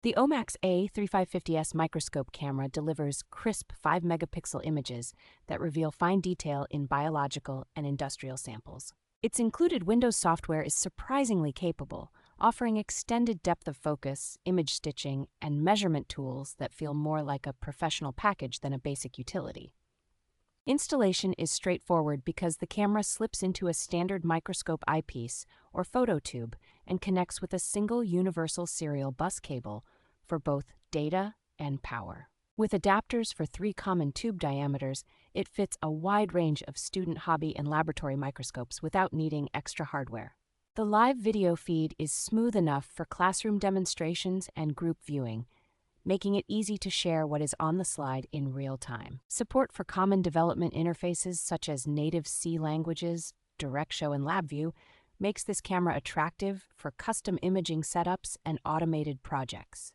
The OMAX A3550S Microscope Camera delivers crisp 5-megapixel images that reveal fine detail in biological and industrial samples. Its included Windows software is surprisingly capable, offering extended depth of focus, image stitching, and measurement tools that feel more like a professional package than a basic utility. Installation is straightforward because the camera slips into a standard microscope eyepiece or photo tube and connects with a single universal serial bus cable for both data and power. With adapters for 3 common tube diameters, it fits a wide range of student, hobby, and laboratory microscopes without needing extra hardware. The live video feed is smooth enough for classroom demonstrations and group viewing, making it easy to share what is on the slide in real time. Support for common development interfaces such as native C languages, Directshow, and Labview makes this camera attractive for custom imaging setups and automated projects.